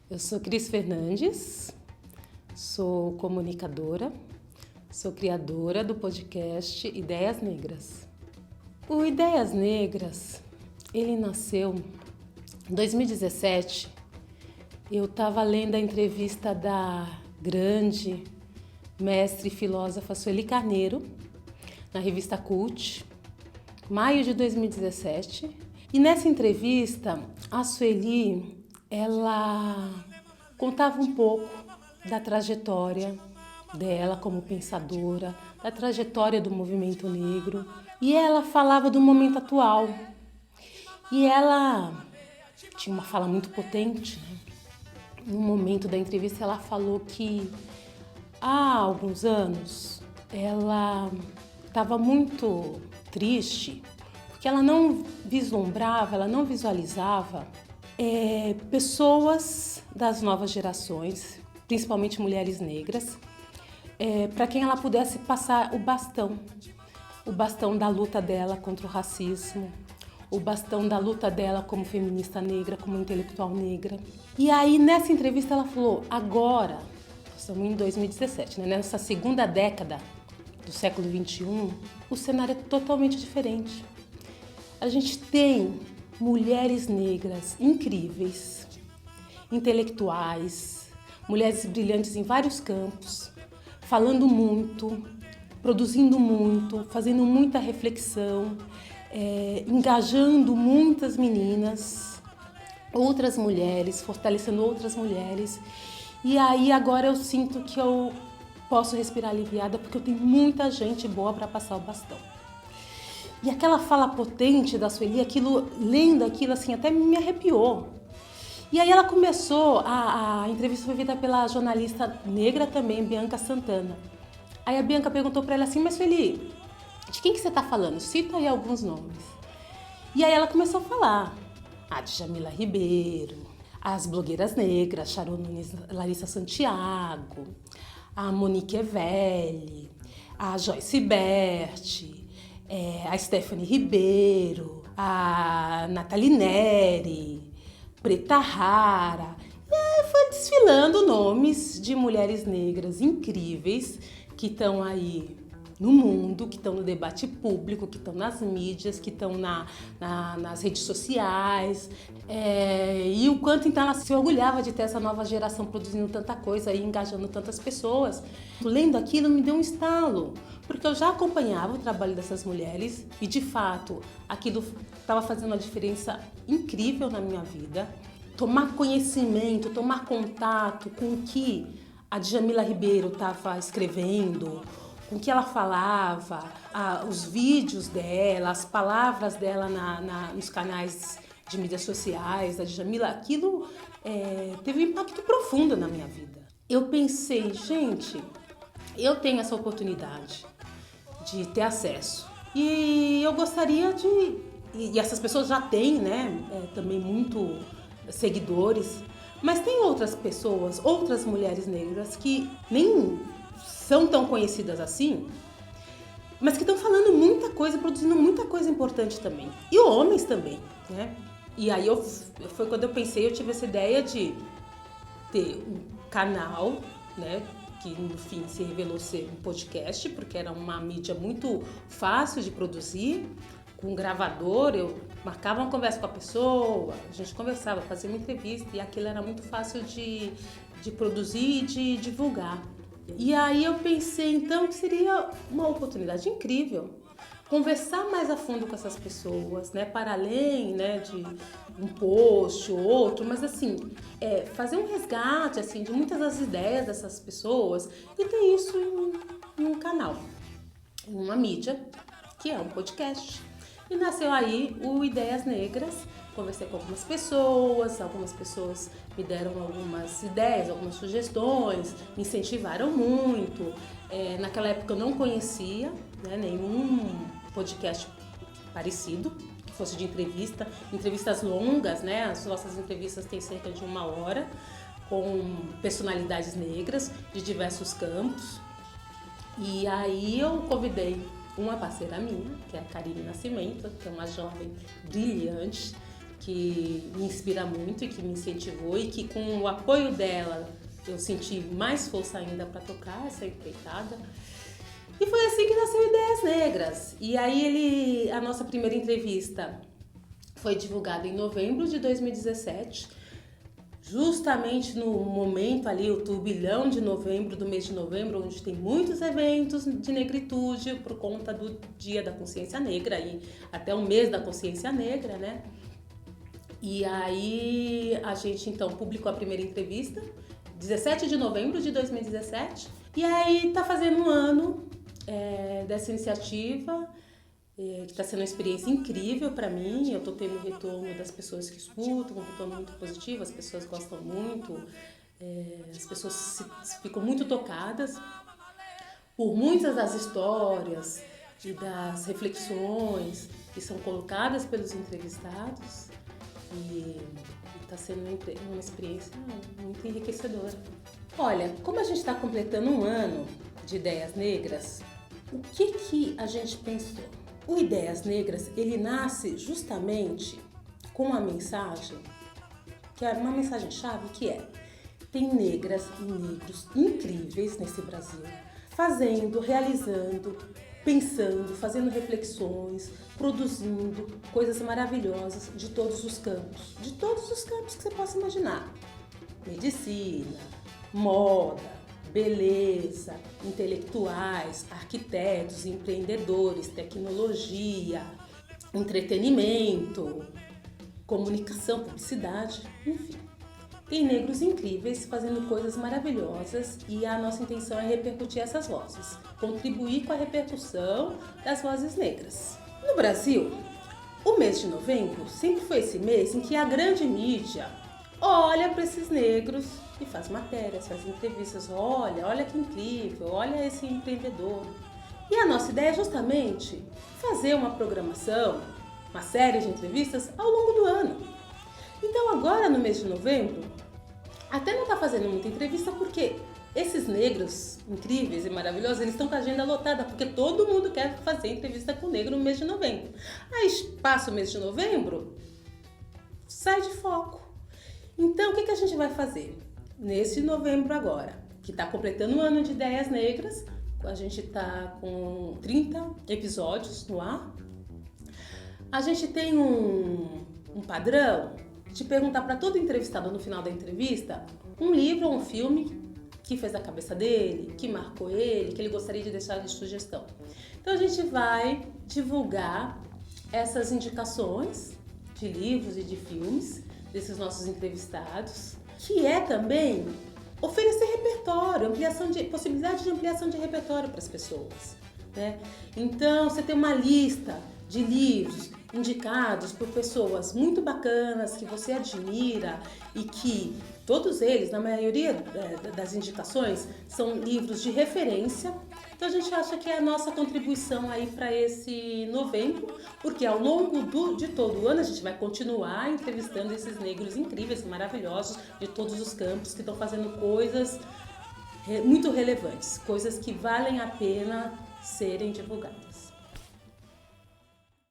Eu sou Cris Fernandes, sou comunicadora, sou criadora do podcast Ideias Negras. O Ideias Negras, ele nasceu em 2017. Eu estava lendo a entrevista da grande mestre e filósofa Sueli Carneiro, na revista Cult, maio de 2017. E nessa entrevista, a Sueli, ela contava um pouco da trajetória dela como pensadora, da trajetória do movimento negro, e ela falava do momento atual. E ela tinha uma fala muito potente, né? No momento da entrevista, ela falou que há alguns anos ela estava muito triste porque ela não vislumbrava, ela não visualizava pessoas das novas gerações, principalmente mulheres negras, para quem ela pudesse passar o bastão da luta dela contra o racismo, o bastão da luta dela como feminista negra, como intelectual negra. E aí, nessa entrevista, ela falou, agora, estamos em 2017, né? Nessa segunda década do século XXI, o cenário é totalmente diferente. A gente tem mulheres negras incríveis, intelectuais, mulheres brilhantes em vários campos, falando muito, produzindo muito, fazendo muita reflexão, engajando muitas meninas, outras mulheres, fortalecendo outras mulheres. E aí agora eu sinto que eu posso respirar aliviada porque eu tenho muita gente boa para passar o bastão. E aquela fala potente da Sueli, lendo aquilo assim, até me arrepiou. E aí ela começou, a entrevista foi feita pela jornalista negra também, Bianca Santana. Aí a Bianca perguntou para ela assim, mas Sueli, de quem que você está falando? Cita aí alguns nomes. E aí ela começou a falar, a Djamila Ribeiro, as blogueiras negras, Sharon Nunes, Larissa Santiago, a Monique Evelli, a Joyce Berti, a Stephanie Ribeiro, a Nathalie Neri, Preta Rara. E aí foi desfilando nomes de mulheres negras incríveis que estão aí no mundo, que estão no debate público, que estão nas mídias, que estão nas redes sociais. E o quanto então ela se orgulhava de ter essa nova geração produzindo tanta coisa e engajando tantas pessoas. Lendo aquilo me deu um estalo, porque eu já acompanhava o trabalho dessas mulheres e de fato aquilo estava fazendo uma diferença incrível na minha vida. Tomar conhecimento, tomar contato com o que a Djamila Ribeiro estava escrevendo, com o que ela falava, os vídeos dela, as palavras dela nos canais de mídias sociais, da Djamila, aquilo teve um impacto profundo na minha vida. Eu pensei, gente, eu tenho essa oportunidade de ter acesso e eu gostaria de... E essas pessoas já têm, né, também muito seguidores, mas tem outras pessoas, outras mulheres negras que nem são tão conhecidas assim, mas que estão falando muita coisa, produzindo muita coisa importante também. E homens também, né? E aí foi quando eu pensei, eu tive essa ideia de ter um canal, né? Que no fim se revelou ser um podcast, porque era uma mídia muito fácil de produzir. Com um gravador, eu marcava uma conversa com a pessoa, a gente conversava, fazia uma entrevista e aquilo era muito fácil de produzir e de divulgar. E aí eu pensei então que seria uma oportunidade incrível conversar mais a fundo com essas pessoas, né, para além, né, de um post ou outro, mas assim, fazer um resgate assim de muitas das ideias dessas pessoas e ter isso em um canal, em uma mídia, que é um podcast. E nasceu aí o Ideias Negras. Conversei com algumas pessoas me deram algumas ideias, algumas sugestões, me incentivaram muito. Naquela época eu não conhecia, né, nenhum podcast parecido, que fosse de entrevistas longas, né? As nossas entrevistas têm cerca de 1 hora, com personalidades negras de diversos campos. E aí eu convidei uma parceira minha, que é a Karine Nascimento, que é uma jovem brilhante, que me inspira muito e que me incentivou e que com o apoio dela eu senti mais força ainda para tocar essa empreitada. E foi assim que nasceu Ideias Negras. E aí a nossa primeira entrevista foi divulgada em novembro de 2017, justamente no momento ali, o turbilhão de novembro, do mês de novembro, onde tem muitos eventos de negritude por conta do Dia da Consciência Negra e até o mês da Consciência Negra, né? E aí a gente então publicou a primeira entrevista, 17 de novembro de 2017, e aí tá fazendo um ano dessa iniciativa, que está sendo uma experiência incrível para mim. Eu estou tendo retorno das pessoas que escutam, um retorno muito positivo, as pessoas gostam muito, as pessoas ficam muito tocadas por muitas das histórias e das reflexões que são colocadas pelos entrevistados, e está sendo uma experiência muito enriquecedora. Olha, como a gente está completando um ano de Ideias Negras, o que a gente pensou? O Ideias Negras, ele nasce justamente com uma mensagem, que é uma mensagem-chave, que é: tem negras e negros incríveis nesse Brasil, fazendo, realizando, pensando, fazendo reflexões, produzindo coisas maravilhosas de todos os campos que você possa imaginar. Medicina, moda, beleza, intelectuais, arquitetos, empreendedores, tecnologia, entretenimento, comunicação, publicidade, enfim. Tem negros incríveis fazendo coisas maravilhosas e a nossa intenção é repercutir essas vozes, contribuir com a repercussão das vozes negras. No Brasil, o mês de novembro sempre foi esse mês em que a grande mídia olha para esses negros e faz matérias, faz entrevistas. Olha que incrível, olha esse empreendedor. E a nossa ideia é justamente fazer uma programação, uma série de entrevistas ao longo do ano. Então agora no mês de novembro, até não está fazendo muita entrevista porque esses negros incríveis e maravilhosos, eles estão com a agenda lotada, porque todo mundo quer fazer entrevista com o negro no mês de novembro. Aí passa o mês de novembro, sai de foco. Então o que a gente vai fazer? Nesse novembro agora, que está completando um ano de Ideias Negras, a gente está com 30 episódios no ar. A gente tem um padrão de perguntar para todo entrevistado no final da entrevista um livro ou um filme que fez a cabeça dele, que marcou ele, que ele gostaria de deixar de sugestão. Então a gente vai divulgar essas indicações de livros e de filmes desses nossos entrevistados, que é também oferecer repertório, possibilidade de ampliação de repertório para as pessoas, né? Então, você tem uma lista de livros indicados por pessoas muito bacanas, que você admira e que todos eles, na maioria das indicações, são livros de referência. Então a gente acha que é a nossa contribuição aí para esse novembro, porque ao longo de todo o ano a gente vai continuar entrevistando esses negros incríveis, maravilhosos, de todos os campos, que estão fazendo coisas muito relevantes, coisas que valem a pena serem divulgadas.